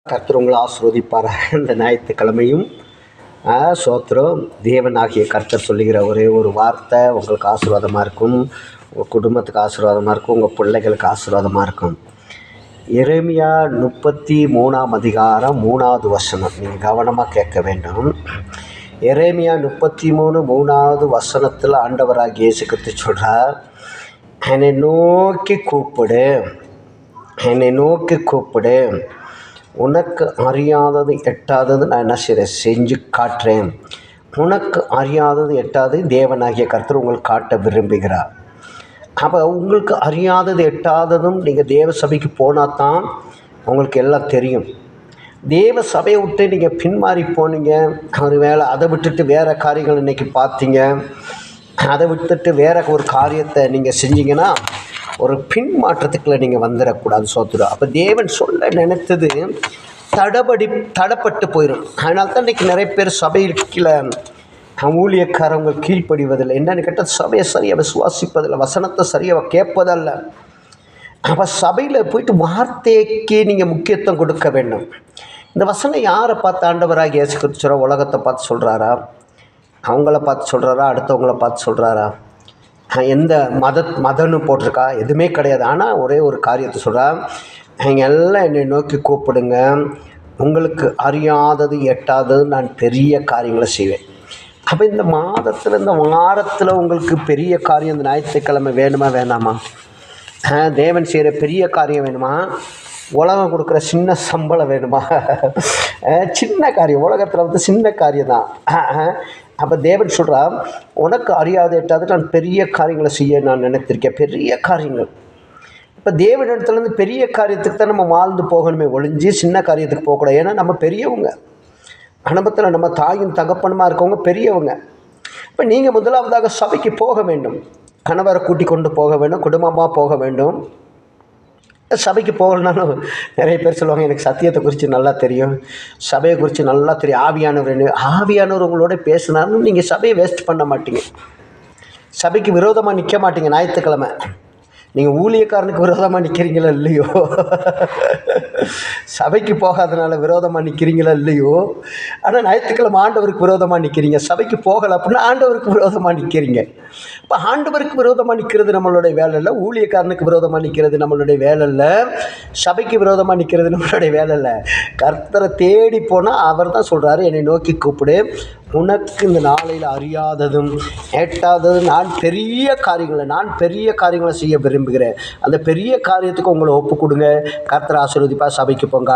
கர்த்தர் உங்களை ஆசீர்வதிப்பாராக. இந்த ஞாயிற்றுக்கிழமையும் சோத்திரம். தேவனாகிய கர்த்தர் சொல்லுகிற ஒரே ஒரு வார்த்தை உங்களுக்கு ஆசீர்வாதமாக இருக்கும், உங்கள் குடும்பத்துக்கு ஆசீர்வாதமாக இருக்கும், உங்கள் பிள்ளைகளுக்கு ஆசீர்வாதமாக இருக்கும். எரேமியா 33ஆம் அதிகாரம் 3வது வசனம் நீங்கள் கவனமாக கேட்க வேண்டும். எரேமியா 33:3வது வசனத்தில் ஆண்டவராகிய இயேசு கிறிஸ்து சொல்கிறார், என்னை நோக்கி கூப்பிடு, என்னை நோக்கி கூப்பிடு, உனக்கு அறியாதது எட்டாதது நான் என்ன செய்கிறேன், செஞ்சு காட்டுறேன். உனக்கு அறியாதது எட்டாவது தேவனாகிய கர்த்தர் உங்களுக்கு காட்ட விரும்புகிறார். அப்போ உங்களுக்கு அறியாதது எட்டாததும் நீங்கள் தேவ சபைக்கு போனால் தான் உங்களுக்கு எல்லாம் தெரியும். தேவ சபையை விட்டு நீங்கள் பின்மாறி போனீங்க, ஒரு வேளை அதை விட்டுட்டு வேறு காரியங்கள் இன்றைக்கி பார்த்தீங்க, அதை விட்டுட்டு வேறு ஒரு காரியத்தை நீங்கள் செஞ்சீங்கன்னா ஒரு பின்மாற்றத்துக்குள்ளே நீங்கள் வந்துடக்கூடாது. சோத்துடும். அப்போ தேவன் சொல்ல நினைத்தது தடப்பட்டு போயிடும். அதனால தான் இன்றைக்கி நிறைய பேர் சபையில் ஊழியக்காரங்க கீழ்ப்படிவதில்லை. என்னென்னு கேட்டால் சபையை சரியாக விசுவாசிப்பதில்லை, வசனத்தை சரியாக கேட்பதல்ல. அப்போ சபையில் போயிட்டு வார்த்தைக்கு நீங்கள் முக்கியத்துவம் கொடுக்க வேண்டும். இந்த வசனம் யாரை பார்த்து ஆண்டவராக இயேசு கிறிஸ்து உலகத்தை பார்த்து சொல்கிறாரா, அவங்கள பார்த்து சொல்கிறாரா, அடுத்தவங்கள பார்த்து சொல்கிறாரா, எந்த மதம்னு போட்டிருக்கா, எதுவுமே கிடையாது. ஆனால் ஒரே ஒரு காரியத்தை சொல்கிறா, நீங்கள் எல்லாம் என்னை நோக்கி கூப்பிடுங்க, உங்களுக்கு அறியாதது எட்டாதது நான் பெரிய காரியங்களை செய்வேன். அப்போ இந்த மாதத்தில் இந்த வாரத்தில் உங்களுக்கு பெரிய காரியம் இந்த ஞாயிற்றுக்கிழமை வேணுமா வேணாமா? தேவன் செய்கிற பெரிய காரியம் வேணுமா? உலகம் கொடுக்குற சின்ன சம்பளம் வேணுமா? சின்ன காரியம், உலகத்தில் சின்ன காரியம் தான். அப்போ தேவன் சொல்கிறா, உனக்கு அறியாத எட்டாவது நான் பெரிய காரியங்களை செய்ய நான் நினைத்திருக்கேன், பெரிய காரியங்கள். இப்போ தேவனிடத்துலேருந்து பெரிய காரியத்துக்கு தான் நம்ம வாழ்ந்து போகணுமே ஒழிஞ்சு சின்ன காரியத்துக்கு போகக்கூடாது. ஏன்னா நம்ம பெரியவங்க, அனுபவத்தில் நம்ம தாயும் தகப்பனுமா இருக்கவங்க பெரியவங்க. இப்போ நீங்கள் முதலாவதாக சபைக்கு போக வேண்டும், கணவரை கூட்டி கொண்டு போக வேண்டும், குடும்பமாக போக வேண்டும். சபைக்கு போகலனாலும் நிறைய பேர் சொல்லுவாங்க, எனக்கு சத்தியத்தை குறித்து நல்லா தெரியும், சபையை குறித்து நல்லா தெரியும், ஆவியானவர் உங்களோட பேசினாலும் நீங்கள் சபையை வேஸ்ட் பண்ண மாட்டீங்க, சபைக்கு விரோதமாக நிற்க மாட்டீங்க. ஞாயிற்றுக்கிழமை நீங்கள் ஊழியக்காரனுக்கு விரோதமாக நிற்கிறீங்களா இல்லையோ, சபைக்கு போகாதனால விரோதமாக நிற்கிறீங்களா இல்லையோ, ஆனால் ஞாயிற்றுக்கிழமை ஆண்டவருக்கு விரோதமாக நிற்கிறீங்க. சபைக்கு போகலை அப்படின்னா ஆண்டவருக்கு விரோதமாக நிற்கிறீங்க. இப்போ ஆண்டவருக்கு விரோதமாக நிற்கிறது நம்மளுடைய வேலை இல்லை, ஊழியக்காரனுக்கு விரோதமாக நிற்கிறது நம்மளுடைய வேலை இல்லை, சபைக்கு விரோதமாக நிற்கிறது நம்மளுடைய வேலை இல்லை. கர்த்தரை தேடி போனால் அவர் தான் சொல்கிறாரு, என்னை நோக்கி கூப்பிடு, உனக்கு இந்த நாளையில் அறியாததும் எட்டாததும் நான் பெரிய காரியங்களை செய்ய விரும்புகிறேன். அந்த பெரிய காரியத்துக்கு உங்களை ஒப்பு கொடுங்க. கர்த்தர் ஆசீர்வதிப்பா. சபைக்கு போங்க.